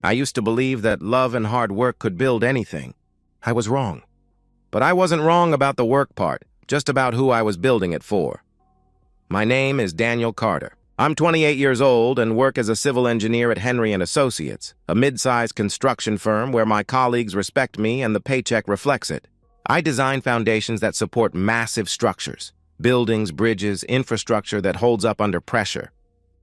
I used to believe that love and hard work could build anything. I was wrong. But I wasn't wrong about the work part, just about who I was building it for. My name is Daniel Carter. I'm 28 years old and work as a civil engineer at Henry & Associates, a mid-sized construction firm where my colleagues respect me and the paycheck reflects it. I design foundations that support massive structures, buildings, bridges, infrastructure that holds up under pressure.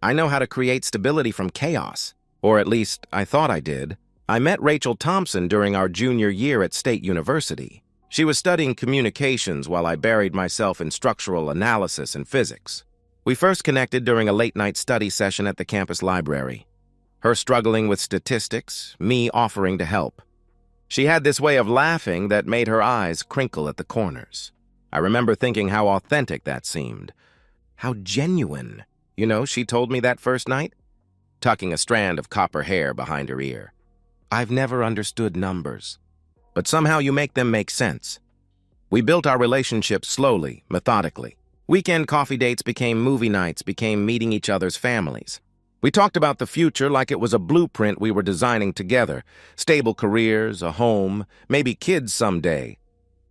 I know how to create stability from chaos, or at least I thought I did. I met Rachel Thompson during our junior year at State University. She was studying communications while I buried myself in structural analysis and physics. We first connected during a late-night study session at the campus library. Her struggling with statistics, me offering to help. She had this way of laughing that made her eyes crinkle at the corners. I remember thinking how authentic that seemed. How genuine. You know, she told me that first night, tucking a strand of copper hair behind her ear. I've never understood numbers, but somehow you make them make sense. We built our relationship slowly, methodically. Weekend coffee dates became movie nights, became meeting each other's families. We talked about the future like it was a blueprint we were designing together. Stable careers, a home, maybe kids someday.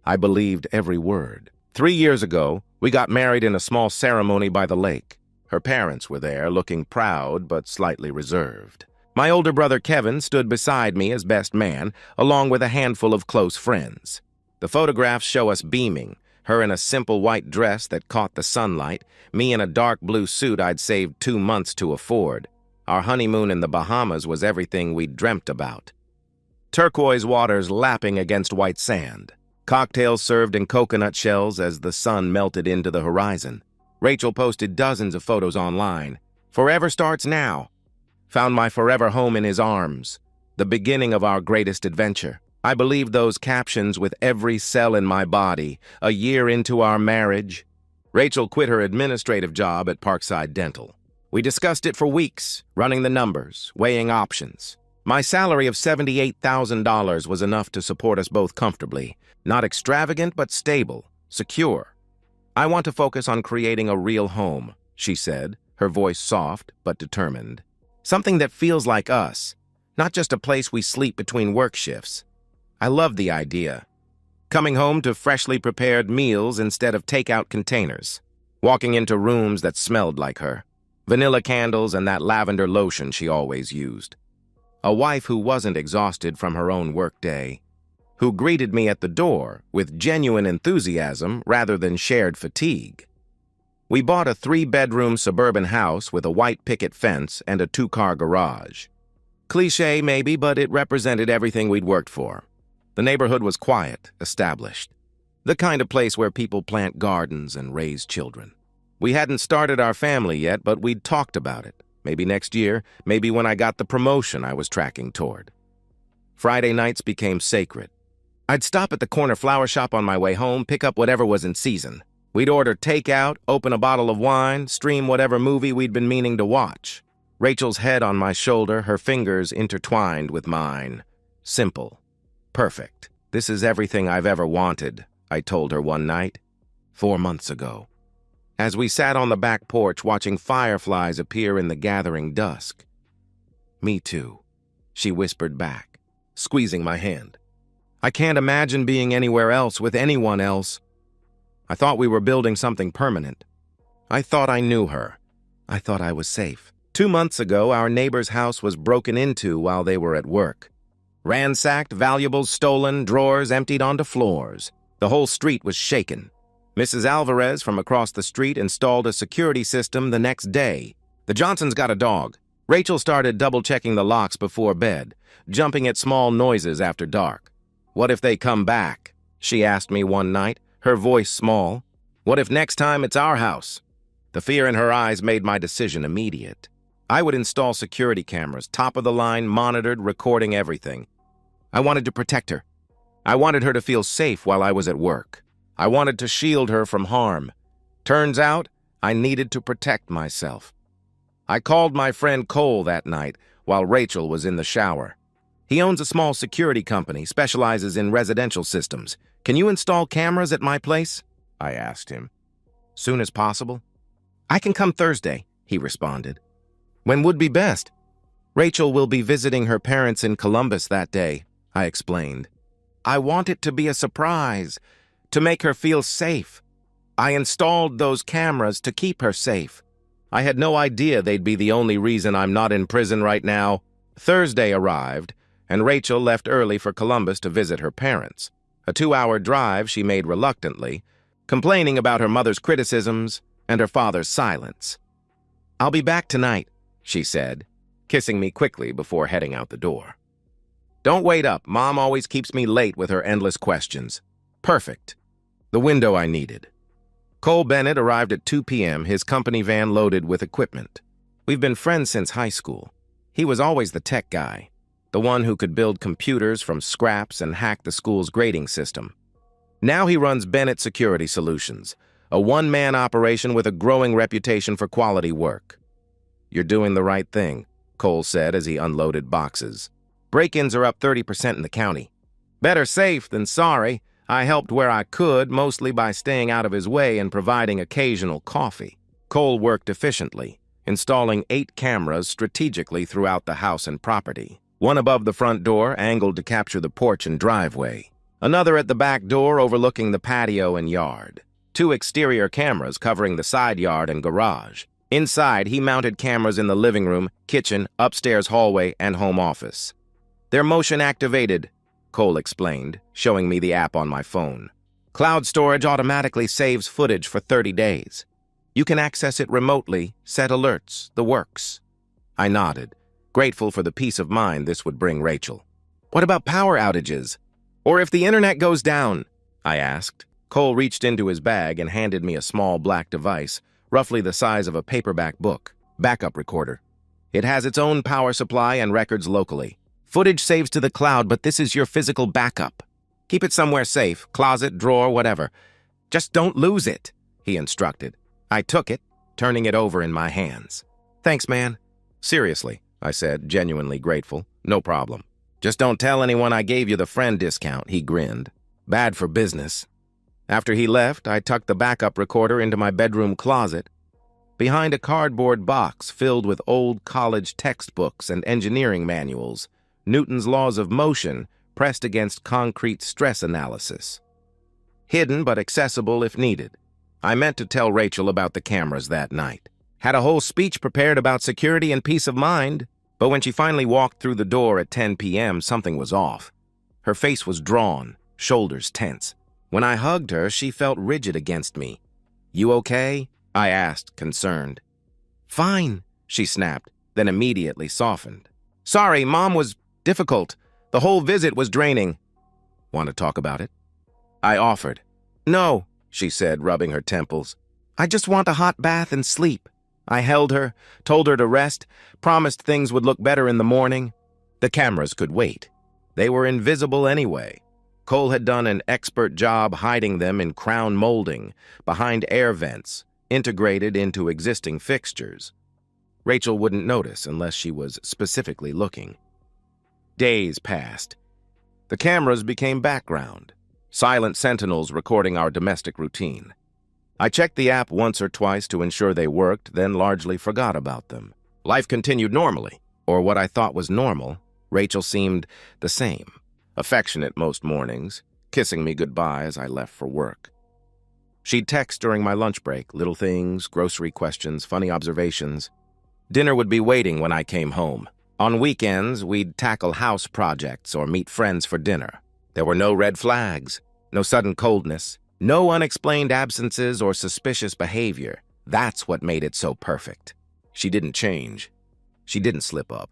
I believed every word. 3 years ago, we got married in a small ceremony by the lake. Her parents were there, looking proud but slightly reserved. My older brother Kevin stood beside me as best man, along with a handful of close friends. The photographs show us beaming, her in a simple white dress that caught the sunlight, me in a dark blue suit I'd saved 2 months to afford. Our honeymoon in the Bahamas was everything we'd dreamt about. Turquoise waters lapping against white sand. Cocktails served in coconut shells as the sun melted into the horizon. Rachel posted dozens of photos online. Forever starts now. Found my forever home in his arms. The beginning of our greatest adventure. I believed those captions with every cell in my body. A year into our marriage. Rachel quit her administrative job at Parkside Dental. We discussed it for weeks, running the numbers, weighing options. My salary of $78,000 was enough to support us both comfortably. Not extravagant, but stable, secure. I want to focus on creating a real home, she said, her voice soft but determined. Something that feels like us, not just a place we sleep between work shifts. I love the idea. Coming home to freshly prepared meals instead of takeout containers. Walking into rooms that smelled like her. Vanilla candles and that lavender lotion she always used. A wife who wasn't exhausted from her own workday. Who greeted me at the door with genuine enthusiasm rather than shared fatigue. We bought a 3-bedroom suburban house with a white picket fence and a 2-car garage. Cliché maybe, but it represented everything we'd worked for. The neighborhood was quiet, established. The kind of place where people plant gardens and raise children. We hadn't started our family yet, but we'd talked about it. Maybe next year, maybe when I got the promotion I was tracking toward. Friday nights became sacred. I'd stop at the corner flower shop on my way home, pick up whatever was in season. We'd order takeout, open a bottle of wine, stream whatever movie we'd been meaning to watch. Rachel's head on my shoulder, her fingers intertwined with mine. Simple. Perfect. This is everything I've ever wanted, I told her one night, 4 months ago. As we sat on the back porch watching fireflies appear in the gathering dusk. Me too, she whispered back, squeezing my hand. I can't imagine being anywhere else with anyone else. I thought we were building something permanent. I thought I knew her. I thought I was safe. 2 months ago, our neighbor's house was broken into while they were at work. Ransacked, valuables stolen, drawers emptied onto floors. The whole street was shaken. Mrs. Alvarez from across the street installed a security system the next day. The Johnsons got a dog. Rachel started double-checking the locks before bed, jumping at small noises after dark. What if they come back? She asked me one night, her voice small. What if next time it's our house? The fear in her eyes made my decision immediate. I would install security cameras, top of the line, monitored, recording everything. I wanted to protect her. I wanted her to feel safe while I was at work. I wanted to shield her from harm. Turns out, I needed to protect myself. I called my friend Cole that night while Rachel was in the shower. He owns a small security company, specializes in residential systems. Can you install cameras at my place? I asked him. Soon as possible? I can come Thursday, he responded. When would be best? Rachel will be visiting her parents in Columbus that day, I explained. I want it to be a surprise, to make her feel safe. I installed those cameras to keep her safe. I had no idea they'd be the only reason I'm not in prison right now. Thursday arrived, and Rachel left early for Columbus to visit her parents. A 2-hour drive she made reluctantly, complaining about her mother's criticisms and her father's silence. I'll be back tonight, she said, kissing me quickly before heading out the door. Don't wait up. Mom always keeps me late with her endless questions. Perfect. The window I needed. Cole Bennett arrived at 2 p.m., his company van loaded with equipment. We've been friends since high school. He was always the tech guy, the one who could build computers from scraps and hack the school's grading system. Now he runs Bennett Security Solutions, a one-man operation with a growing reputation for quality work. You're doing the right thing, Cole said as he unloaded boxes. Break-ins are up 30% in the county. Better safe than sorry. I helped where I could, mostly by staying out of his way and providing occasional coffee. Cole worked efficiently, installing 8 cameras strategically throughout the house and property. One above the front door, angled to capture the porch and driveway. Another at the back door, overlooking the patio and yard. 2 exterior cameras covering the side yard and garage. Inside, he mounted cameras in the living room, kitchen, upstairs hallway, and home office. They're motion-activated, Cole explained, showing me the app on my phone. Cloud storage automatically saves footage for 30 days. You can access it remotely, set alerts, the works. I nodded, grateful for the peace of mind this would bring Rachel. What about power outages? Or if the internet goes down? I asked. Cole reached into his bag and handed me a small black device, roughly the size of a paperback book. Backup recorder. It has its own power supply and records locally. Footage saves to the cloud, but this is your physical backup. Keep it somewhere safe, closet, drawer, whatever. Just don't lose it, he instructed. I took it, turning it over in my hands. Thanks, man. Seriously, I said, genuinely grateful. No problem. Just don't tell anyone I gave you the friend discount, he grinned. Bad for business. After he left, I tucked the backup recorder into my bedroom closet. Behind a cardboard box filled with old college textbooks and engineering manuals, Newton's laws of motion pressed against concrete stress analysis. Hidden but accessible if needed. I meant to tell Rachel about the cameras that night. Had a whole speech prepared about security and peace of mind, but when she finally walked through the door at 10 p.m., something was off. Her face was drawn, shoulders tense. When I hugged her, she felt rigid against me. You okay? I asked, concerned. Fine, she snapped, then immediately softened. Sorry, Mom was difficult. The whole visit was draining. Want to talk about it? I offered. No, she said, rubbing her temples. I just want a hot bath and sleep. I held her, told her to rest, promised things would look better in the morning. The cameras could wait. They were invisible anyway. Cole had done an expert job hiding them in crown molding, behind air vents, integrated into existing fixtures. Rachel wouldn't notice unless she was specifically looking. Days passed. The cameras became background, silent sentinels recording our domestic routine. I checked the app once or twice to ensure they worked, then largely forgot about them. Life continued normally, or what I thought was normal. Rachel seemed the same, affectionate most mornings, kissing me goodbye as I left for work. She'd text during my lunch break, little things, grocery questions, funny observations. Dinner would be waiting when I came home. On weekends, we'd tackle house projects or meet friends for dinner. There were no red flags, no sudden coldness, no unexplained absences or suspicious behavior. That's what made it so perfect. She didn't change. She didn't slip up.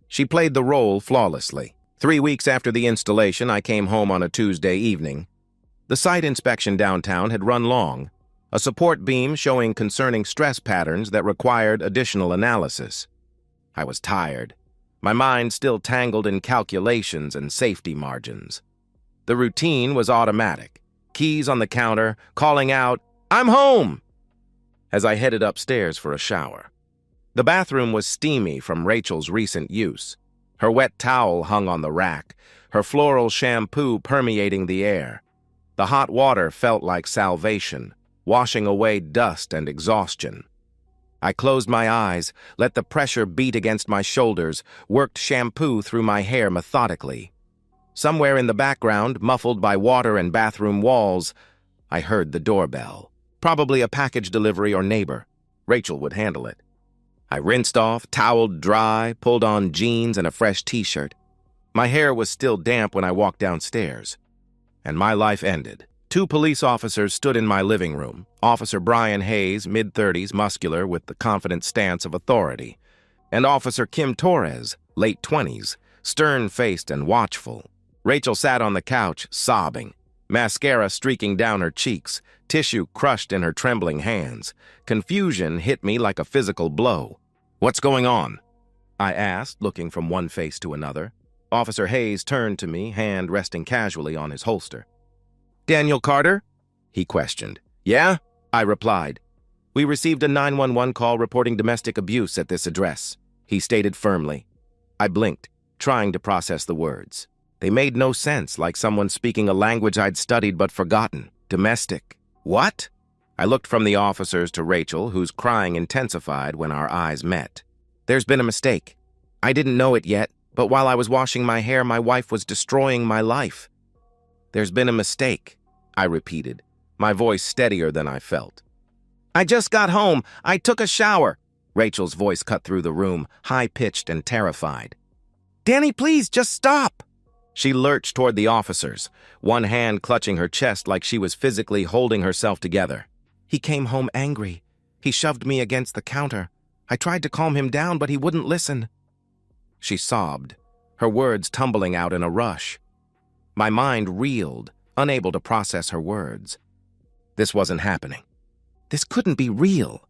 She played the role flawlessly. 3 weeks after the installation, I came home on a Tuesday evening. The site inspection downtown had run long, a support beam showing concerning stress patterns that required additional analysis. I was tired, my mind still tangled in calculations and safety margins. The routine was automatic, keys on the counter, calling out, "I'm home!" as I headed upstairs for a shower. The bathroom was steamy from Rachel's recent use. Her wet towel hung on the rack, her floral shampoo permeating the air. The hot water felt like salvation, washing away dust and exhaustion. I closed my eyes, let the pressure beat against my shoulders, worked shampoo through my hair methodically. Somewhere in the background, muffled by water and bathroom walls, I heard the doorbell. Probably a package delivery or neighbor. Rachel would handle it. I rinsed off, toweled dry, pulled on jeans and a fresh t-shirt. My hair was still damp when I walked downstairs. And my life ended. 2 police officers stood in my living room. Officer Brian Hayes, mid-30s, muscular, with the confident stance of authority. And Officer Kim Torres, late 20s, stern-faced and watchful. Rachel sat on the couch, sobbing, mascara streaking down her cheeks, tissue crushed in her trembling hands. Confusion hit me like a physical blow. "What's going on?" I asked, looking from one face to another. Officer Hayes turned to me, hand resting casually on his holster. "Daniel Carter?" he questioned. "Yeah?" I replied. "We received a 911 call reporting domestic abuse at this address," he stated firmly. I blinked, trying to process the words. They made no sense, like someone speaking a language I'd studied but forgotten. Domestic. What? I looked from the officers to Rachel, whose crying intensified when our eyes met. "There's been a mistake. I didn't know it yet, but while I was washing my hair, my wife was destroying my life." "There's been a mistake," I repeated, my voice steadier than I felt. "I just got home. I took a shower." Rachel's voice cut through the room, high-pitched and terrified. "Danny, please, just stop." She lurched toward the officers, one hand clutching her chest like she was physically holding herself together. "He came home angry. He shoved me against the counter. I tried to calm him down, but he wouldn't listen." She sobbed, her words tumbling out in a rush. My mind reeled, unable to process her words. This wasn't happening. This couldn't be real.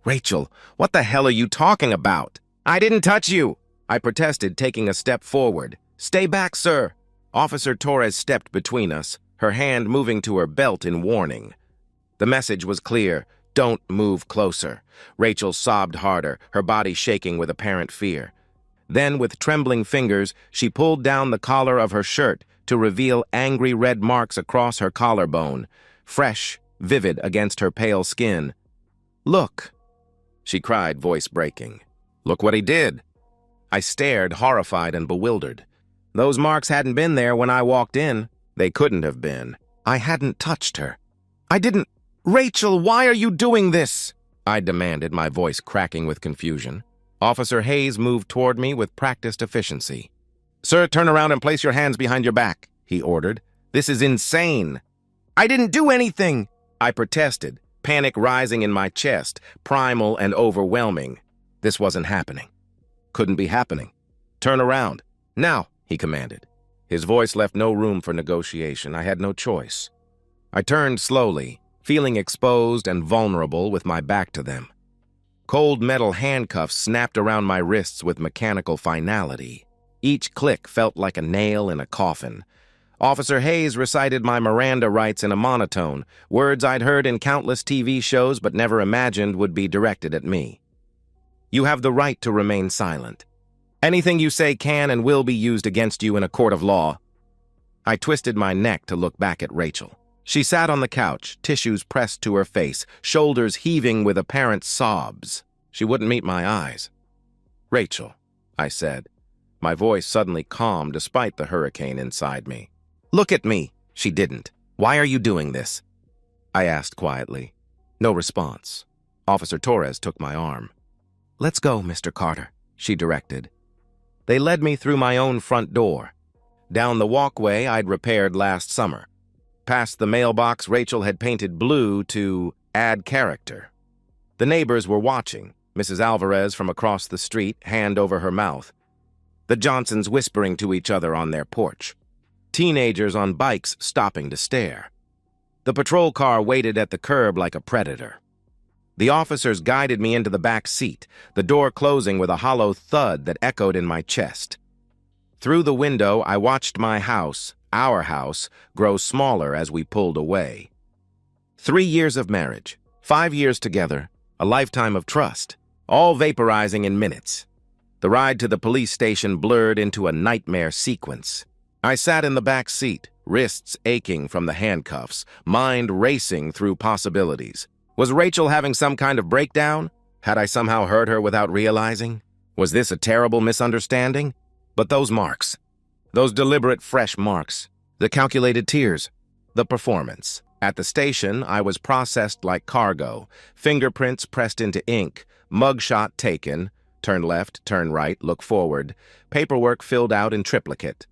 "Rachel, what the hell are you talking about?" "I didn't touch you," I protested, taking a step forward. "Stay back, sir." Officer Torres stepped between us, her hand moving to her belt in warning. The message was clear: don't move closer. Rachel sobbed harder, her body shaking with apparent fear. Then, with trembling fingers, she pulled down the collar of her shirt to reveal angry red marks across her collarbone, fresh, vivid against her pale skin. "Look," she cried, voice breaking. "Look what he did." I stared, horrified and bewildered. Those marks hadn't been there when I walked in. They couldn't have been. I hadn't touched her. I didn't— "Rachel, why are you doing this?" I demanded, my voice cracking with confusion. Officer Hayes moved toward me with practiced efficiency. "Sir, turn around and place your hands behind your back," he ordered. "This is insane." "I didn't do anything," I protested, panic rising in my chest, primal and overwhelming. This wasn't happening. Couldn't be happening. "Turn around. Now," he commanded. His voice left no room for negotiation. I had no choice. I turned slowly, feeling exposed and vulnerable with my back to them. Cold metal handcuffs snapped around my wrists with mechanical finality. Each click felt like a nail in a coffin. Officer Hayes recited my Miranda rights in a monotone, words I'd heard in countless TV shows but never imagined would be directed at me. "You have the right to remain silent. Anything you say can and will be used against you in a court of law." I twisted my neck to look back at Rachel. She sat on the couch, tissues pressed to her face, shoulders heaving with apparent sobs. She wouldn't meet my eyes. "Rachel," I said, my voice suddenly calm despite the hurricane inside me. "Look at me." She didn't. "Why are you doing this?" I asked quietly. No response. Officer Torres took my arm. "Let's go, Mr. Carter," she directed. They led me through my own front door, down the walkway I'd repaired last summer. Past the mailbox Rachel had painted blue to add character. The neighbors were watching, Mrs. Alvarez from across the street, hand over her mouth. The Johnsons whispering to each other on their porch. Teenagers on bikes stopping to stare. The patrol car waited at the curb like a predator. The officers guided me into the back seat, the door closing with a hollow thud that echoed in my chest. Through the window, I watched my house, our house, grow smaller as we pulled away. 3 years of marriage, 5 years together, a lifetime of trust, all vaporizing in minutes. The ride to the police station blurred into a nightmare sequence. I sat in the back seat, wrists aching from the handcuffs, mind racing through possibilities. Was Rachel having some kind of breakdown? Had I somehow heard her without realizing? Was this a terrible misunderstanding? But those marks, those deliberate fresh marks, the calculated tears, the performance. At the station, I was processed like cargo, fingerprints pressed into ink, mugshot taken, turn left, turn right, look forward, paperwork filled out in triplicate.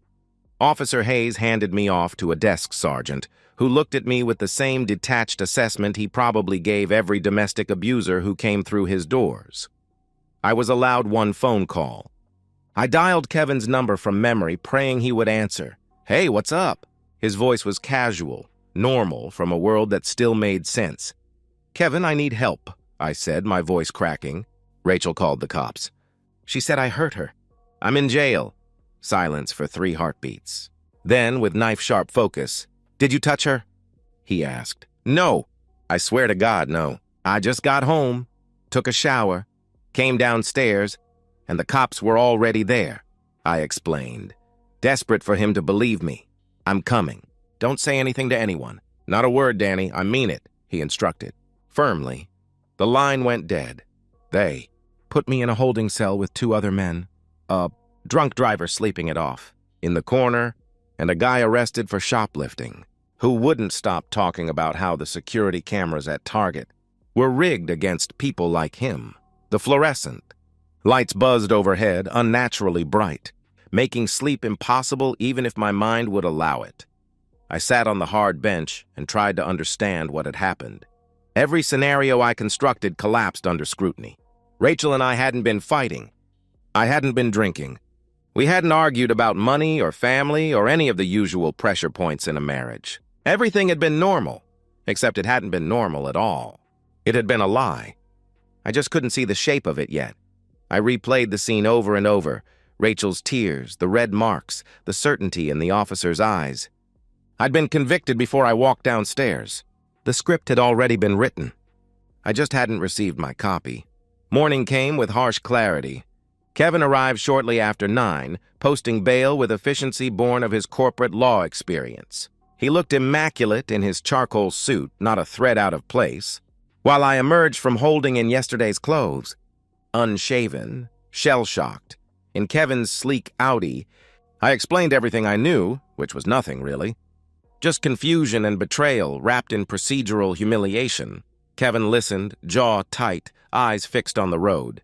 Officer Hayes handed me off to a desk sergeant, who looked at me with the same detached assessment he probably gave every domestic abuser who came through his doors. I was allowed one phone call. I dialed Kevin's number from memory, praying he would answer. "Hey, what's up?" His voice was casual, normal, from a world that still made sense. "Kevin, I need help," I said, my voice cracking. Rachel called the cops. "She said I hurt her. I'm in jail." Silence for 3 heartbeats. Then, with knife-sharp focus, "Did you touch her?" he asked. "No. I swear to God, no. I just got home, took a shower, came downstairs, and the cops were already there," I explained, desperate for him to believe me. "I'm coming. Don't say anything to anyone." "Not a word, Danny. I mean it," he instructed, firmly. The line went dead. They put me in a holding cell with 2 other men, a drunk driver sleeping it off in the corner, and a guy arrested for shoplifting, who wouldn't stop talking about how the security cameras at Target were rigged against people like him. The fluorescent lights buzzed overhead, unnaturally bright, making sleep impossible even if my mind would allow it. I sat on the hard bench and tried to understand what had happened. Every scenario I constructed collapsed under scrutiny. Rachel and I hadn't been fighting. I hadn't been drinking. We hadn't argued about money or family or any of the usual pressure points in a marriage. Everything had been normal, except it hadn't been normal at all. It had been a lie. I just couldn't see the shape of it yet. I replayed the scene over and over, Rachel's tears, the red marks, the certainty in the officer's eyes. I'd been convicted before I walked downstairs. The script had already been written. I just hadn't received my copy. Morning came with harsh clarity. Kevin arrived shortly after 9, posting bail with efficiency born of his corporate law experience. He looked immaculate in his charcoal suit, not a thread out of place, while I emerged from holding in yesterday's clothes, unshaven, shell-shocked. In Kevin's sleek Audi, I explained everything I knew, which was nothing, really. Just confusion and betrayal wrapped in procedural humiliation. Kevin listened, jaw tight, eyes fixed on the road.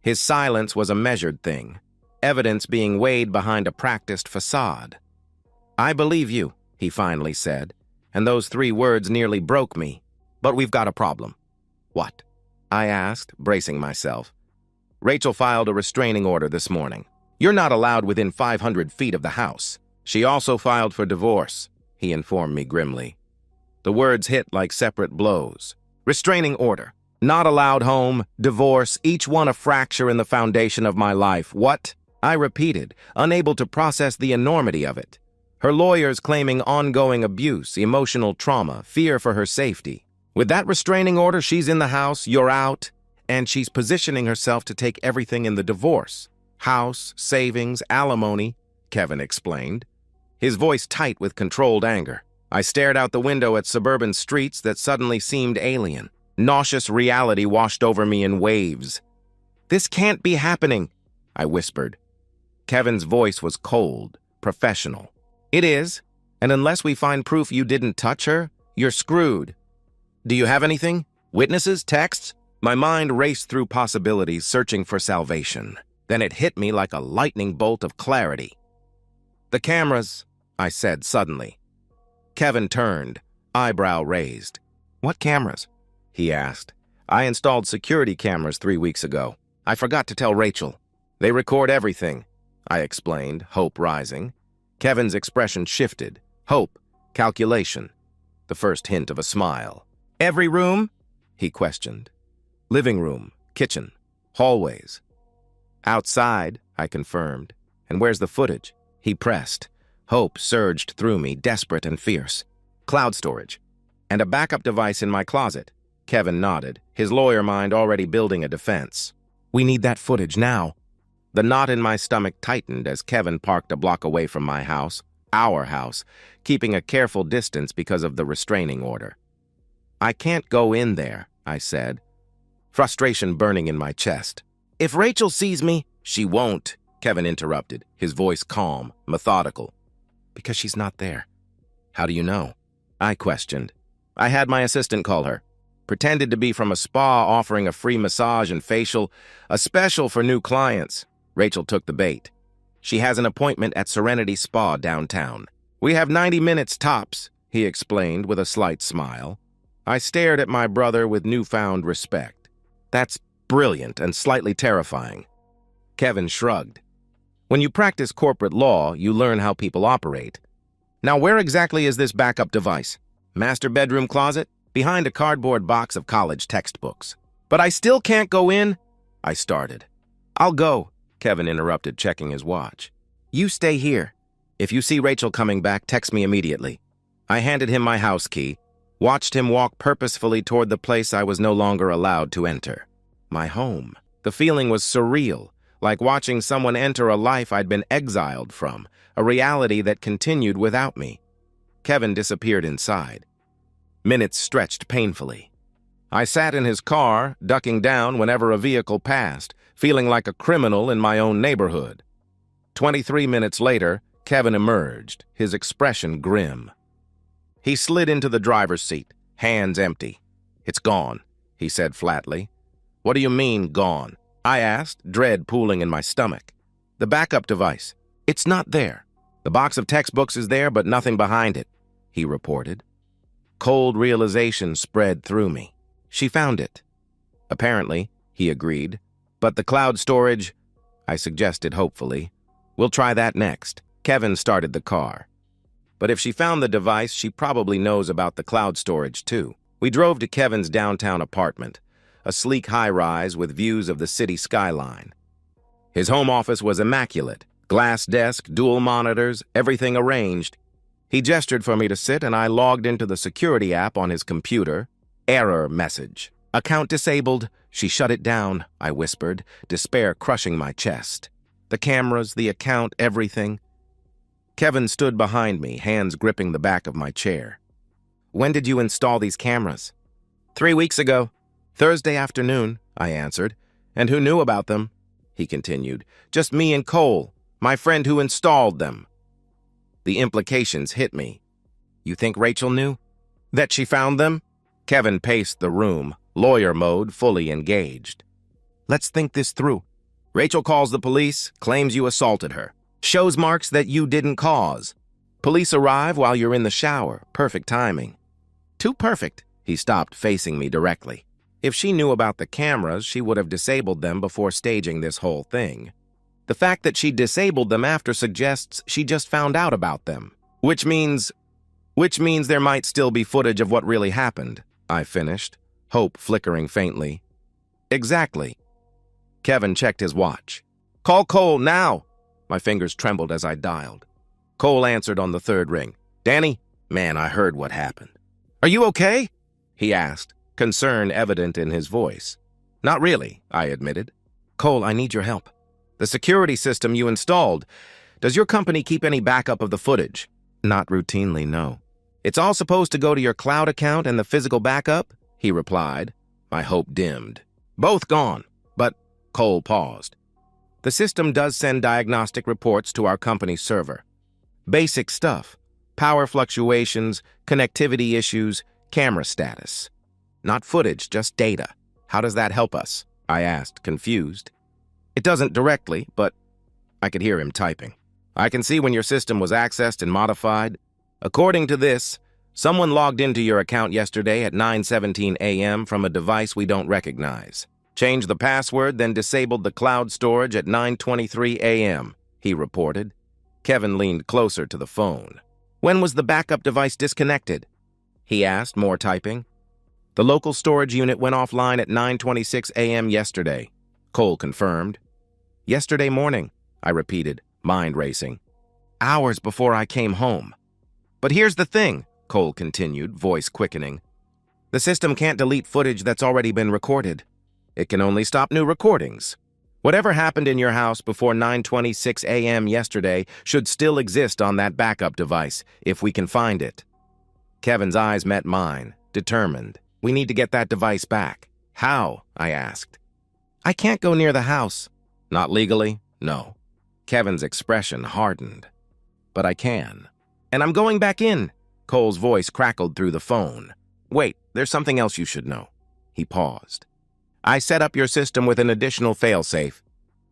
His silence was a measured thing, evidence being weighed behind a practiced facade. "I believe you," he finally said, and those 3 words nearly broke me. "But we've got a problem." "What?" I asked, bracing myself. "Rachel filed a restraining order this morning. You're not allowed within 500 feet of the house. She also filed for divorce," he informed me grimly. The words hit like separate blows. Restraining order. Not allowed home, divorce, each one a fracture in the foundation of my life. What? I repeated, unable to process the enormity of it. Her lawyers claiming ongoing abuse, emotional trauma, fear for her safety. With that restraining order, she's in the house, you're out, and she's positioning herself to take everything in the divorce. House, savings, alimony, Kevin explained, his voice tight with controlled anger. I stared out the window at suburban streets that suddenly seemed alien. Nauseous reality washed over me in waves. "This can't be happening," I whispered. Kevin's voice was cold, professional. "It is, and unless we find proof you didn't touch her, you're screwed. Do you have anything? Witnesses? Texts?" My mind raced through possibilities, searching for salvation. Then it hit me like a lightning bolt of clarity. "The cameras," I said suddenly. Kevin turned, eyebrow raised. "What cameras?" he asked. "I installed security cameras 3 weeks ago. I forgot to tell Rachel. They record everything," I explained, hope rising. Kevin's expression shifted. Hope, calculation, the first hint of a smile. "Every room?" he questioned. "Living room, kitchen, hallways." "Outside," I confirmed. "And where's the footage?" He pressed. Hope surged through me, desperate and fierce. "Cloud storage. And a backup device in my closet." Kevin nodded, his lawyer mind already building a defense. "We need that footage now." The knot in my stomach tightened as Kevin parked a block away from my house, our house, keeping a careful distance because of the restraining order. "I can't go in there," I said. frustration burning in my chest. "If Rachel sees me—" "She won't," Kevin interrupted, his voice calm, methodical. "Because she's not there." "How do you know?" I questioned. "I had my assistant call her. Pretended to be from a spa offering a free massage and facial, a special for new clients." Rachel took the bait. "She has an appointment at Serenity Spa downtown. We have 90 minutes tops," he explained with a slight smile. I stared at my brother with newfound respect. "That's brilliant and slightly terrifying." Kevin shrugged. "When you practice corporate law, you learn how people operate. Now, where exactly is this backup device?" "Master bedroom closet, behind a cardboard box of college textbooks." "But I still can't go in," I started. "I'll go," Kevin interrupted, checking his watch. "You stay here. If you see Rachel coming back, text me immediately." I handed him my house key, watched him walk purposefully toward the place I was no longer allowed to enter. My home. The feeling was surreal, like watching someone enter a life I'd been exiled from, a reality that continued without me. Kevin disappeared inside. Minutes stretched painfully. I sat in his car, ducking down whenever a vehicle passed, feeling like a criminal in my own neighborhood. 23 minutes later, Kevin emerged, his expression grim. He slid into the driver's seat, hands empty. "It's gone," he said flatly. "What do you mean, gone?" I asked, dread pooling in my stomach. "The backup device. It's not there. The box of textbooks is there, but nothing behind it," he reported. Cold realization spread through me. "She found it." "Apparently," he agreed. "But the cloud storage," I suggested hopefully. "We'll try that next." Kevin started the car. "But if she found the device, she probably knows about the cloud storage too." We drove to Kevin's downtown apartment, a sleek high-rise with views of the city skyline. His home office was immaculate. Glass desk, dual monitors, everything arranged. He gestured for me to sit, and I logged into the security app on his computer. Error message. "Account disabled." "She shut it down," I whispered, despair crushing my chest. The cameras, the account, everything. Kevin stood behind me, hands gripping the back of my chair. "When did you install these cameras?" 3 weeks ago. Thursday afternoon," I answered. "And who knew about them?" he continued. "Just me and Cole, my friend who installed them." The implications hit me. "You think Rachel knew? That she found them?" Kevin paced the room, lawyer mode, fully engaged. "Let's think this through. Rachel calls the police, claims you assaulted her. Shows marks that you didn't cause. Police arrive while you're in the shower. Perfect timing." "Too perfect." He stopped, facing me directly. "If she knew about the cameras, she would have disabled them before staging this whole thing. The fact that she disabled them after suggests she just found out about them. Which means there might still be footage of what really happened," I finished, hope flickering faintly. "Exactly." Kevin checked his watch. "Call Cole now." My fingers trembled as I dialed. Cole answered on the third ring. "Danny?" "Man, I heard what happened." "Are you okay?" he asked, concern evident in his voice. "Not really," I admitted. "Cole, I need your help. The security system you installed, does your company keep any backup of the footage?" "Not routinely, no." "It's all supposed to go to your cloud account and the physical backup?" he replied. My hope dimmed. "Both gone." "But—" Cole paused. "The system does send diagnostic reports to our company's server. Basic stuff. Power fluctuations, connectivity issues, camera status. Not footage, just data. How does that help us?" I asked, confused. "It doesn't directly, but—" I could hear him typing. "I can see when your system was accessed and modified. According to this, someone logged into your account yesterday at 9:17 a.m. from a device we don't recognize. Changed the password, then disabled the cloud storage at 9:23 a.m., he reported. Kevin leaned closer to the phone. "When was the backup device disconnected?" he asked, more typing. "The local storage unit went offline at 9:26 a.m. yesterday," Cole confirmed. "Yesterday morning," I repeated, mind racing. "Hours before I came home." "But here's the thing," Cole continued, voice quickening. "The system can't delete footage that's already been recorded. It can only stop new recordings. Whatever happened in your house before 9:26 a.m. yesterday should still exist on that backup device, if we can find it." Kevin's eyes met mine, determined. "We need to get that device back." How? I asked. I can't go near the house. Not legally? No. Kevin's expression hardened. But I can. And I'm going back in. Cole's voice crackled through the phone. Wait, there's something else you should know. He paused. I set up your system with an additional failsafe.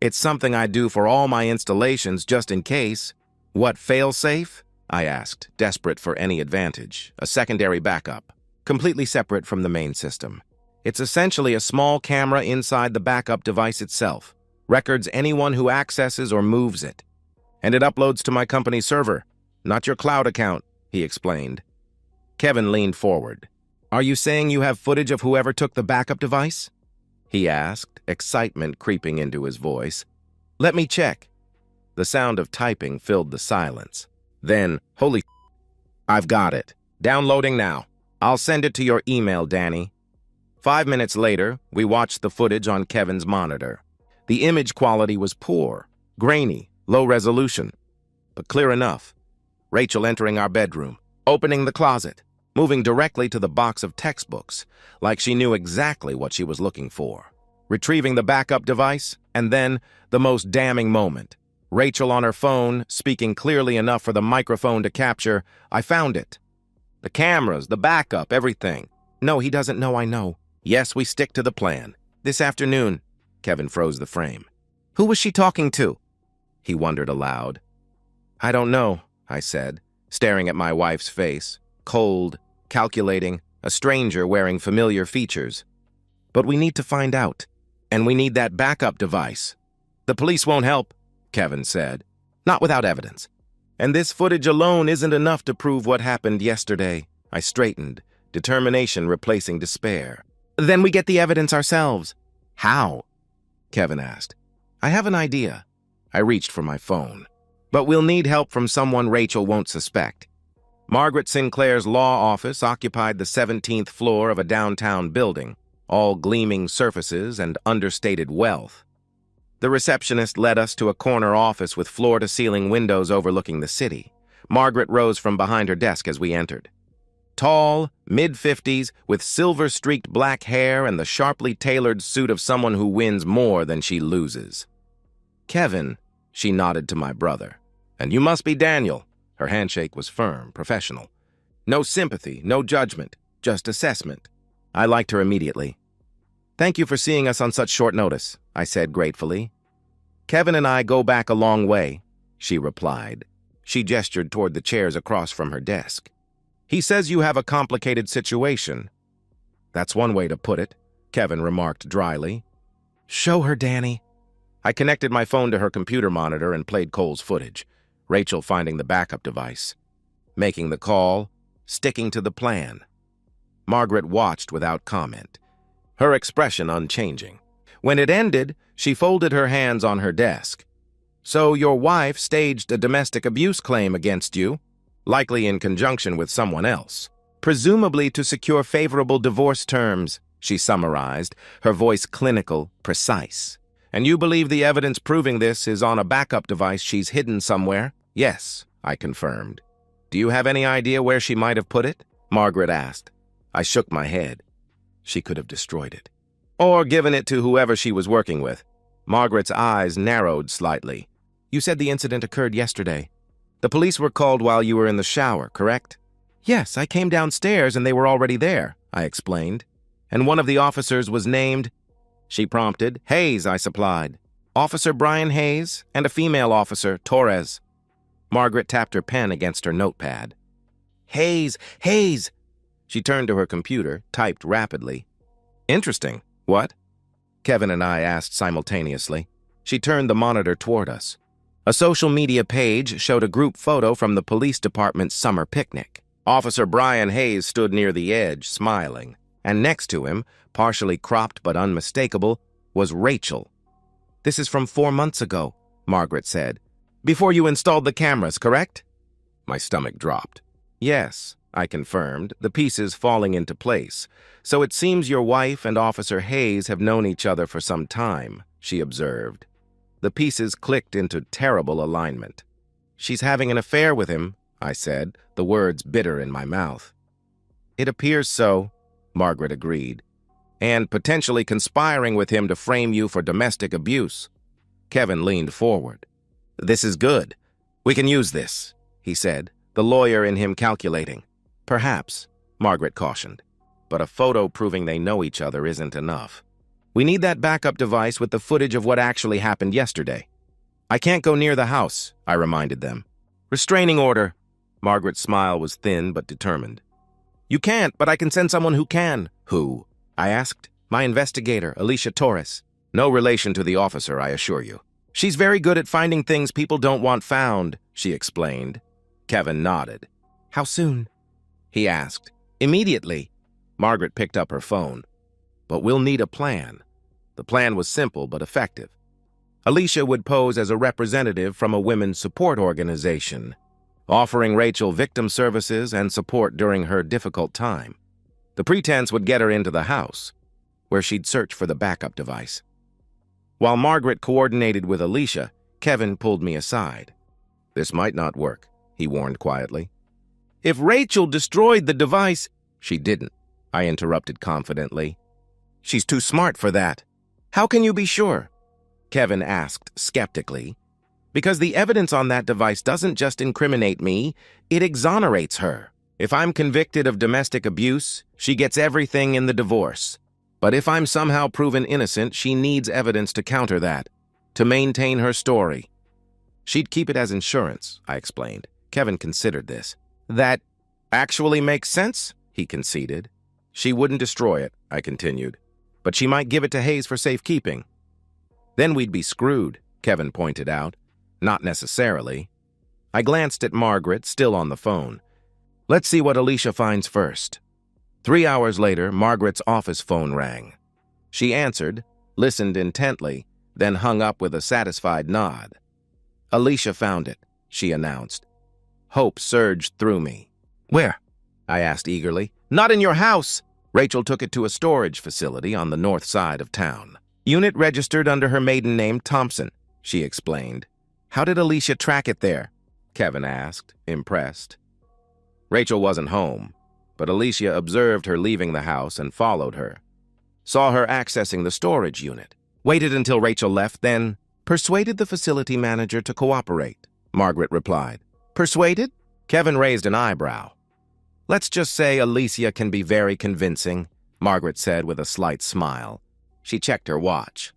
It's something I do for all my installations just in case. What failsafe? I asked, desperate for any advantage. A secondary backup, completely separate from the main system. It's essentially a small camera inside the backup device itself. Records anyone who accesses or moves it. And it uploads to my company's server, not your cloud account, he explained. Kevin leaned forward. Are you saying you have footage of whoever took the backup device? He asked, excitement creeping into his voice. Let me check. The sound of typing filled the silence. Then, holy I've got it. Downloading now. I'll send it to your email, Danny. 5 minutes later, we watched the footage on Kevin's monitor. The image quality was poor, grainy, low resolution, but clear enough. Rachel entering our bedroom, opening the closet, moving directly to the box of textbooks, like she knew exactly what she was looking for. Retrieving the backup device, and then the most damning moment. Rachel on her phone, speaking clearly enough for the microphone to capture, I found it. The cameras, the backup, everything. No, he doesn't know I know. Yes, we stick to the plan. This afternoon. Kevin froze the frame. Who was she talking to? He wondered aloud. I don't know, I said, staring at my wife's face. Cold, calculating, a stranger wearing familiar features. But we need to find out. And we need that backup device. The police won't help, Kevin said. Not without evidence. And this footage alone isn't enough to prove what happened yesterday. I straightened, determination replacing despair. Then we get the evidence ourselves. How? Kevin asked. I have an idea. I reached for my phone. But we'll need help from someone Rachel won't suspect. Margaret Sinclair's law office occupied the 17th floor of a downtown building, all gleaming surfaces and understated wealth. The receptionist led us to a corner office with floor-to-ceiling windows overlooking the city. Margaret rose from behind her desk as we entered. Tall, mid-50s, with silver-streaked black hair and the sharply tailored suit of someone who wins more than she loses. Kevin, she nodded to my brother. And you must be Daniel. Her handshake was firm, professional. No sympathy, no judgment, just assessment. I liked her immediately. Thank you for seeing us on such short notice, I said gratefully. Kevin and I go back a long way, she replied. She gestured toward the chairs across from her desk. He says you have a complicated situation. That's one way to put it, Kevin remarked dryly. Show her, Danny. I connected my phone to her computer monitor and played Cole's footage, Rachel finding the backup device, making the call, sticking to the plan. Margaret watched without comment, her expression unchanging. When it ended, she folded her hands on her desk. So your wife staged a domestic abuse claim against you, likely in conjunction with someone else, presumably to secure favorable divorce terms, she summarized, her voice clinical, precise. And you believe the evidence proving this is on a backup device she's hidden somewhere? Yes, I confirmed. Do you have any idea where she might have put it? Margaret asked. I shook my head. She could have destroyed it. Or given it to whoever she was working with. Margaret's eyes narrowed slightly. You said the incident occurred yesterday. The police were called while you were in the shower, correct? Yes, I came downstairs and they were already there, I explained. And one of the officers was named, she prompted. Hayes, I supplied. Officer Brian Hayes and a female officer, Torres. Margaret tapped her pen against her notepad. Hayes, Hayes! She turned to her computer, typed rapidly. Interesting. What? Kevin and I asked simultaneously. She turned the monitor toward us. A social media page showed a group photo from the police department's summer picnic. Officer Brian Hayes stood near the edge, smiling. And next to him, partially cropped but unmistakable, was Rachel. This is from 4 months ago, Margaret said. Before you installed the cameras, correct? My stomach dropped. Yes, I confirmed, the pieces falling into place. So it seems your wife and Officer Hayes have known each other for some time, she observed. The pieces clicked into terrible alignment. She's having an affair with him, I said, the words bitter in my mouth. It appears so, Margaret agreed. and potentially conspiring with him to frame you for domestic abuse. Kevin leaned forward. "This is good. We can use this," he said, the lawyer in him calculating. "Perhaps," Margaret cautioned, "but a photo proving they know each other isn't enough. We need that backup device with the footage of what actually happened yesterday." "I can't go near the house," I reminded them. "Restraining order." Margaret's smile was thin but determined. "You can't, but I can send someone who can." "Who?" I asked. "My investigator, Alicia Torres. No relation to the officer, I assure you. She's very good at finding things people don't want found," she explained. Kevin nodded. "How soon?" he asked. "Immediately." Margaret picked up her phone. "But we'll need a plan." The plan was simple but effective. Alicia would pose as a representative from a women's support organization, offering Rachel victim services and support during her difficult time. The pretense would get her into the house, where she'd search for the backup device. While Margaret coordinated with Alicia, Kevin pulled me aside. "This might not work," he warned quietly. "If Rachel destroyed the device—" "She didn't," I interrupted confidently. "She's too smart for that." "How can you be sure?" Kevin asked skeptically. "Because the evidence on that device doesn't just incriminate me, it exonerates her. If I'm convicted of domestic abuse, she gets everything in the divorce. But if I'm somehow proven innocent, she needs evidence to counter that, to maintain her story." "She'd keep it as insurance," I explained. Kevin considered this. "That actually makes sense," he conceded. "She wouldn't destroy it," I continued, "but she might give it to Hayes for safekeeping." "Then we'd be screwed," Kevin pointed out. "Not necessarily." I glanced at Margaret, still on the phone. "Let's see what Alicia finds first." 3 hours later, Margaret's office phone rang. She answered, listened intently, then hung up with a satisfied nod. "Alicia found it," she announced. Hope surged through me. "Where?" I asked eagerly. "Not in your house." Rachel took it to a storage facility on the north side of town. "Unit registered under her maiden name, Thompson," she explained. "How did Alicia track it there?" Kevin asked, impressed. Rachel wasn't home, but Alicia observed her leaving the house and followed her. Saw her accessing the storage unit. Waited until Rachel left, then persuaded the facility manager to cooperate, Margaret replied. "Persuaded?" Kevin raised an eyebrow. "Let's just say Alicia can be very convincing," Margaret said with a slight smile. She checked her watch.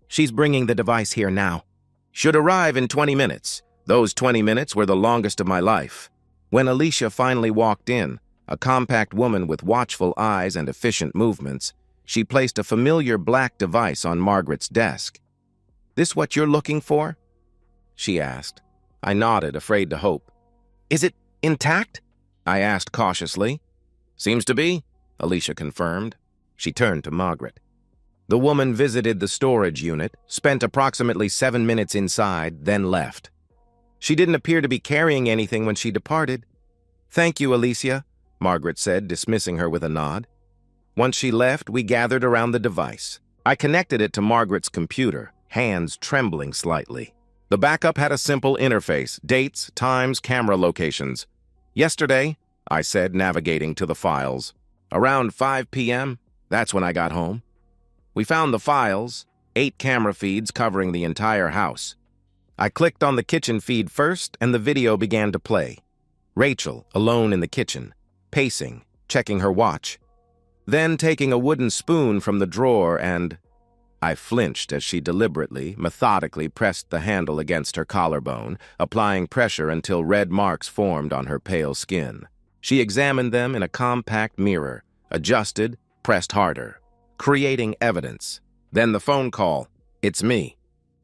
"She's bringing the device here now. Should arrive in 20 minutes. Those 20 minutes were the longest of my life." When Alicia finally walked in, a compact woman with watchful eyes and efficient movements, she placed a familiar black device on Margaret's desk. "This what you're looking for?" she asked. I nodded, afraid to hope. "Is it intact?" I asked cautiously. "Seems to be," Alicia confirmed. She turned to Margaret. The woman visited the storage unit, spent approximately 7 minutes inside, then left. She didn't appear to be carrying anything when she departed. "Thank you, Alicia," Margaret said, dismissing her with a nod. Once she left, we gathered around the device. I connected it to Margaret's computer, hands trembling slightly. The backup had a simple interface, dates, times, camera locations. "Yesterday," I said, navigating to the files. "Around 5 p.m., that's when I got home." We found the files, 8 camera feeds covering the entire house. I clicked on the kitchen feed first, and the video began to play. Rachel, alone in the kitchen, pacing, checking her watch. Then taking a wooden spoon from the drawer and... I flinched as she deliberately, methodically pressed the handle against her collarbone, applying pressure until red marks formed on her pale skin. She examined them in a compact mirror, adjusted, pressed harder, creating evidence. Then the phone call. "It's me.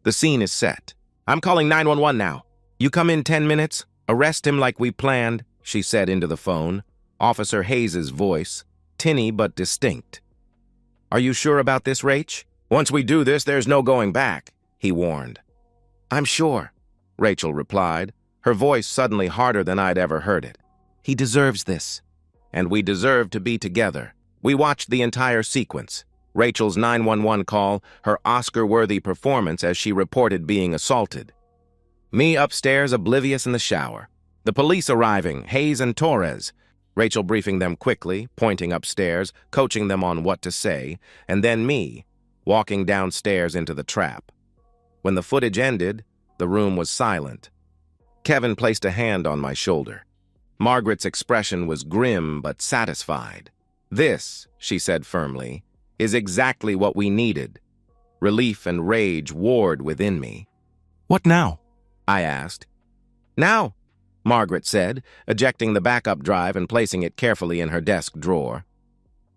The scene is set. I'm calling 911 now. You come in 10 minutes, arrest him like we planned," she said into the phone. Officer Hayes's voice, tinny but distinct. "Are you sure about this, Rach? Once we do this, there's no going back," he warned. "I'm sure," Rachel replied, her voice suddenly harder than I'd ever heard it. "He deserves this." And we deserve to be together. We watched the entire sequence. Rachel's 911 call, her Oscar-worthy performance as she reported being assaulted. Me upstairs, oblivious in the shower. The police arriving, Hayes and Torres. Rachel briefing them quickly, pointing upstairs, coaching them on what to say, and then me, walking downstairs into the trap. When the footage ended, the room was silent. Kevin placed a hand on my shoulder. Margaret's expression was grim but satisfied. "This," she said firmly, "is exactly what we needed." Relief and rage warred within me. "What now?" I asked. "Now," Margaret said, ejecting the backup drive and placing it carefully in her desk drawer.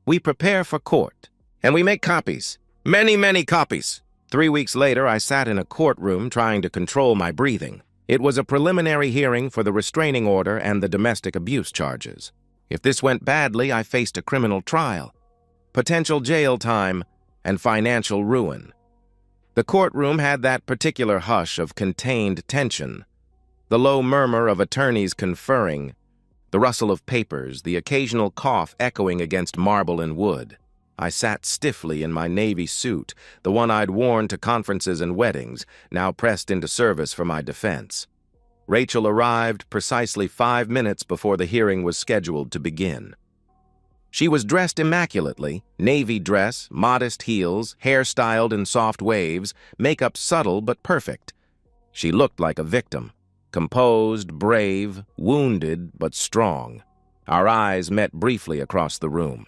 "We prepare for court, and we make copies. Many, many copies." 3 weeks later, I sat in a courtroom trying to control my breathing. It was a preliminary hearing for the restraining order and the domestic abuse charges. If this went badly, I faced a criminal trial, potential jail time, and financial ruin. The courtroom had that particular hush of contained tension, the low murmur of attorneys conferring, the rustle of papers, the occasional cough echoing against marble and wood. I sat stiffly in my navy suit, the one I'd worn to conferences and weddings, now pressed into service for my defense. Rachel arrived precisely 5 minutes before the hearing was scheduled to begin. She was dressed immaculately, navy dress, modest heels, hair styled in soft waves, makeup subtle but perfect. She looked like a victim, composed, brave, wounded but strong. Our eyes met briefly across the room.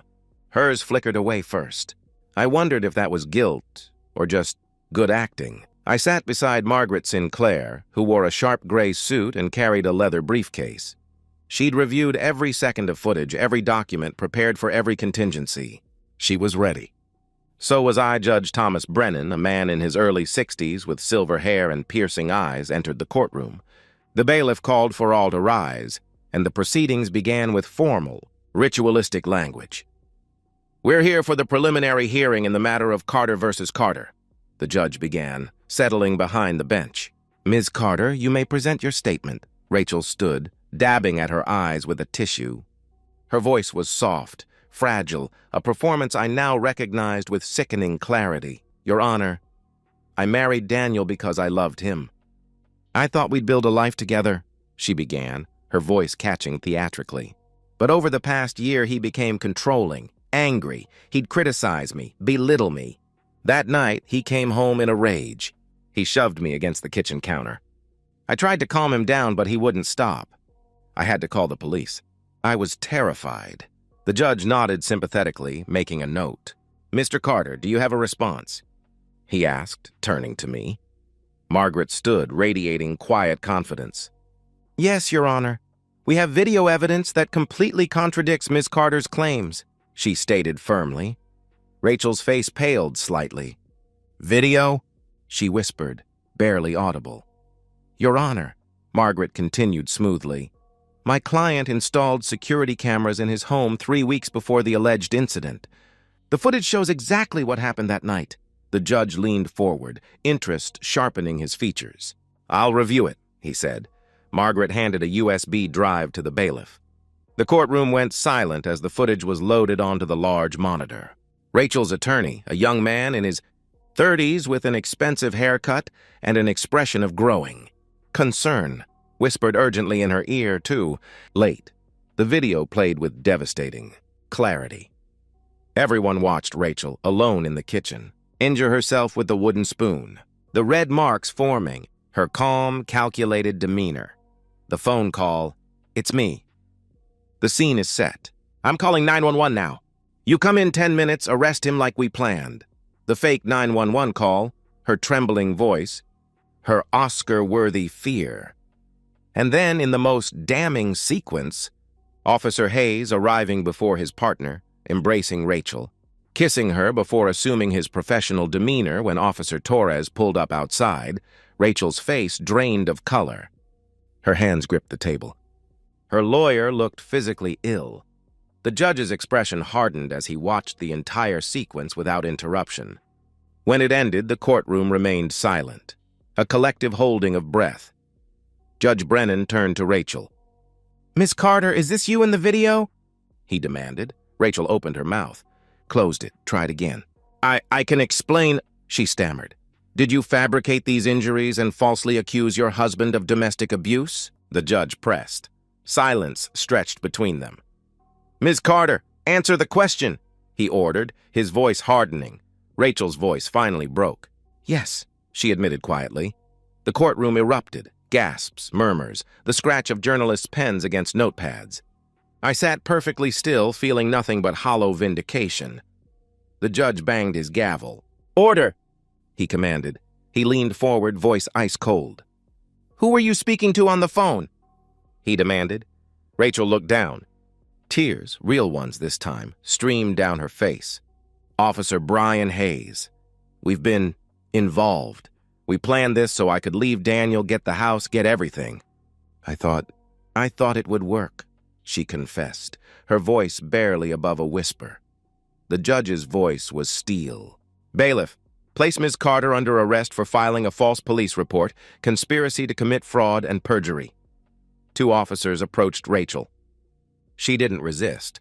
Hers flickered away first. I wondered if that was guilt or just good acting. I sat beside Margaret Sinclair, who wore a sharp gray suit and carried a leather briefcase. She'd reviewed every second of footage, every document, prepared for every contingency. She was ready. So was I. Judge Thomas Brennan, a man in his early 60s with silver hair and piercing eyes, entered the courtroom. The bailiff called for all to rise, and the proceedings began with formal, ritualistic language. "We're here for the preliminary hearing in the matter of Carter versus Carter," the judge began, settling behind the bench. "Ms. Carter, you may present your statement." Rachel stood, dabbing at her eyes with a tissue. Her voice was soft, fragile, a performance I now recognized with sickening clarity. "Your Honor, I married Daniel because I loved him. I thought we'd build a life together," she began, her voice catching theatrically. "But over the past year, he became controlling, angry. He'd criticize me, belittle me. That night, he came home in a rage. He shoved me against the kitchen counter. I tried to calm him down, but he wouldn't stop. I had to call the police. I was terrified." The judge nodded sympathetically, making a note. "Mr. Carter, do you have a response?" he asked, turning to me. Margaret stood, radiating quiet confidence. "Yes, Your Honor. We have video evidence that completely contradicts Ms. Carter's claims," she stated firmly. Rachel's face paled slightly. "Video?" she whispered, barely audible. "Your Honor," Margaret continued smoothly, "my client installed security cameras in his home 3 weeks before the alleged incident. The footage shows exactly what happened that night." The judge leaned forward, interest sharpening his features. "I'll review it," he said. Margaret handed a USB drive to the bailiff. The courtroom went silent as the footage was loaded onto the large monitor. Rachel's attorney, a young man in his 30s with an expensive haircut and an expression of growing concern, whispered urgently in her ear, too. Late. The video played with devastating clarity. Everyone watched Rachel, alone in the kitchen, injure herself with the wooden spoon. The red marks forming, her calm, calculated demeanor. The phone call, "It's me." The scene is set. "I'm calling 911 now. You come in 10 minutes, arrest him like we planned." The fake 911 call, her trembling voice, her Oscar-worthy fear. And then, in the most damning sequence, Officer Hayes arriving before his partner, embracing Rachel, kissing her before assuming his professional demeanor when Officer Torres pulled up outside, Rachel's face drained of color. Her hands gripped the table. Her lawyer looked physically ill. The judge's expression hardened as he watched the entire sequence without interruption. When it ended, the courtroom remained silent, a collective holding of breath. Judge Brennan turned to Rachel. "Miss Carter, is this you in the video?" he demanded. Rachel opened her mouth, closed it, tried again. I can explain," she stammered. "Did you fabricate these injuries and falsely accuse your husband of domestic abuse?" The judge pressed. Silence stretched between them. "Ms. Carter, answer the question," he ordered, his voice hardening. Rachel's voice finally broke. "Yes," she admitted quietly. The courtroom erupted, gasps, murmurs, the scratch of journalists' pens against notepads. I sat perfectly still, feeling nothing but hollow vindication. The judge banged his gavel. "Order!" he commanded. He leaned forward, voice ice cold. "Who were you speaking to on the phone?" he demanded. Rachel looked down. Tears, real ones this time, streamed down her face. "Officer Brian Hayes. We've been involved. We planned this so I could leave Daniel, get the house, get everything. I thought it would work," she confessed, her voice barely above a whisper. The judge's voice was steel. "Bailiff, place Ms. Carter under arrest for filing a false police report, conspiracy to commit fraud, and perjury." Two officers approached Rachel. She didn't resist.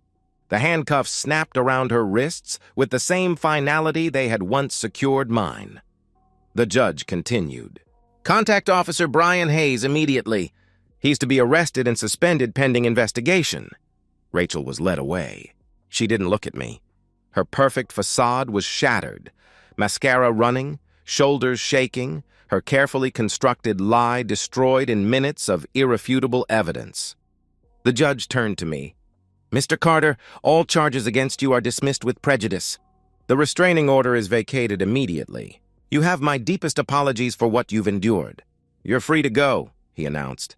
The handcuffs snapped around her wrists with the same finality they had once secured mine. The judge continued. "Contact Officer Brian Hayes immediately. He's to be arrested and suspended pending investigation." Rachel was led away. She didn't look at me. Her perfect facade was shattered. Mascara running, shoulders shaking, her carefully constructed lie destroyed in minutes of irrefutable evidence. The judge turned to me. "Mr. Carter, all charges against you are dismissed with prejudice. The restraining order is vacated immediately. You have my deepest apologies for what you've endured. You're free to go," he announced.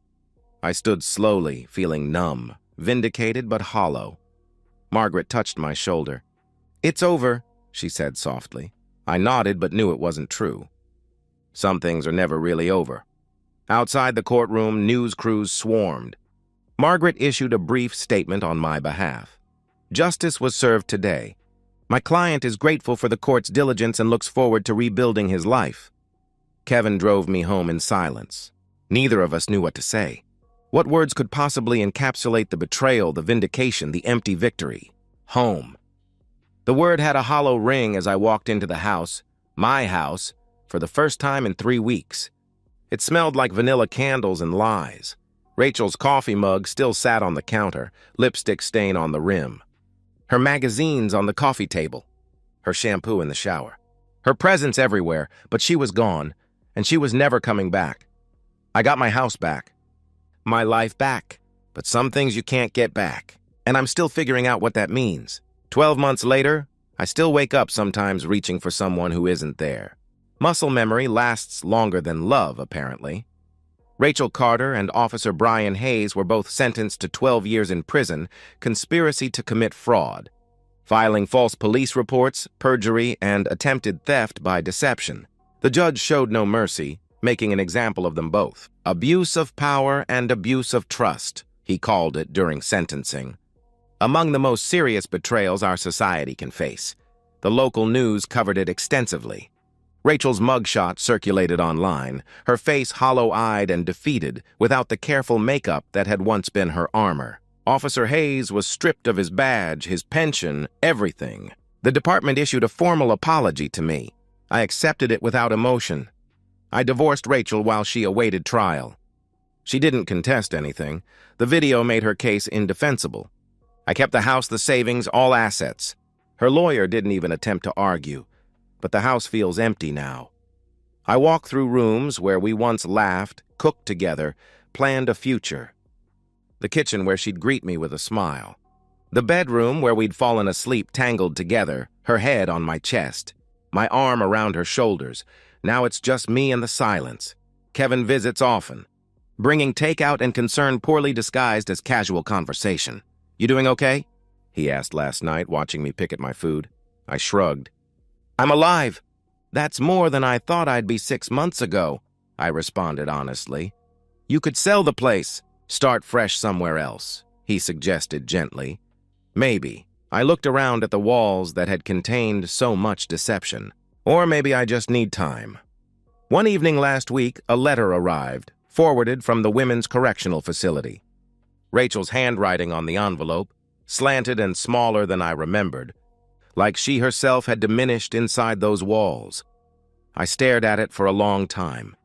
I stood slowly, feeling numb, vindicated but hollow. Margaret touched my shoulder. "It's over," she said softly. I nodded but knew it wasn't true. Some things are never really over. Outside the courtroom, news crews swarmed. Margaret issued a brief statement on my behalf. "Justice was served today. My client is grateful for the court's diligence and looks forward to rebuilding his life." Kevin drove me home in silence. Neither of us knew what to say. What words could possibly encapsulate the betrayal, the vindication, the empty victory? Home. The word had a hollow ring as I walked into the house, my house, for the first time in 3 weeks. It smelled like vanilla candles and lies. Rachel's coffee mug still sat on the counter, lipstick stain on the rim. Her magazines on the coffee table. Her shampoo in the shower. Her presence everywhere, but she was gone, and she was never coming back. I got my house back. My life back. But some things you can't get back. And I'm still figuring out what that means. 12 months later, I still wake up sometimes reaching for someone who isn't there. Muscle memory lasts longer than love, apparently. Rachel Carter and Officer Brian Hayes were both sentenced to 12 years in prison, conspiracy to commit fraud, filing false police reports, perjury, and attempted theft by deception. The judge showed no mercy, making an example of them both. Abuse of power and abuse of trust, he called it during sentencing. Among the most serious betrayals our society can face. The local news covered it extensively. Rachel's mugshot circulated online, her face hollow-eyed and defeated, without the careful makeup that had once been her armor. Officer Hayes was stripped of his badge, his pension, everything. The department issued a formal apology to me. I accepted it without emotion. I divorced Rachel while she awaited trial. She didn't contest anything. The video made her case indefensible. I kept the house, the savings, all assets. Her lawyer didn't even attempt to argue. But the house feels empty now. I walk through rooms where we once laughed, cooked together, planned a future. The kitchen where she'd greet me with a smile. The bedroom where we'd fallen asleep tangled together, her head on my chest, my arm around her shoulders. Now it's just me and the silence. Kevin visits often, bringing takeout and concern poorly disguised as casual conversation. "You doing okay?" he asked last night, watching me pick at my food. I shrugged. "I'm alive." "That's more than I thought I'd be 6 months ago," I responded honestly. "You could sell the place, start fresh somewhere else," he suggested gently. Maybe. I looked around at the walls that had contained so much deception. Or maybe I just need time. One evening last week, a letter arrived, forwarded from the Women's Correctional Facility. Rachel's handwriting on the envelope, slanted and smaller than I remembered, like she herself had diminished inside those walls. I stared at it for a long time,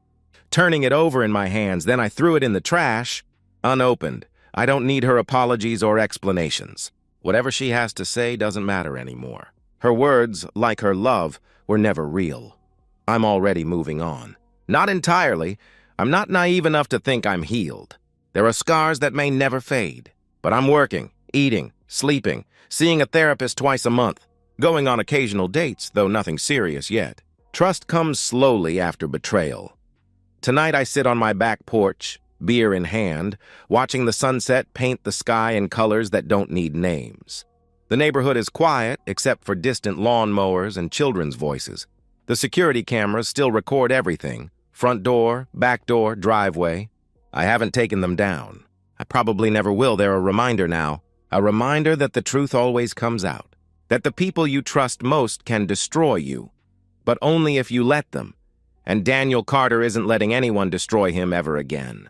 turning it over in my hands, then I threw it in the trash, unopened. I don't need her apologies or explanations. Whatever she has to say doesn't matter anymore. Her words, like her love, were never real. I'm already moving on. Not entirely. I'm not naive enough to think I'm healed. There are scars that may never fade. But I'm working, eating, sleeping, seeing a therapist twice a month, going on occasional dates, though nothing serious yet. Trust comes slowly after betrayal. Tonight I sit on my back porch, beer in hand, watching the sunset paint the sky in colors that don't need names. The neighborhood is quiet, except for distant lawnmowers and children's voices. The security cameras still record everything: front door, back door, driveway. I haven't taken them down. I probably never will. They're a reminder now. A reminder that the truth always comes out. That the people you trust most can destroy you, but only if you let them. And Daniel Carter isn't letting anyone destroy him ever again.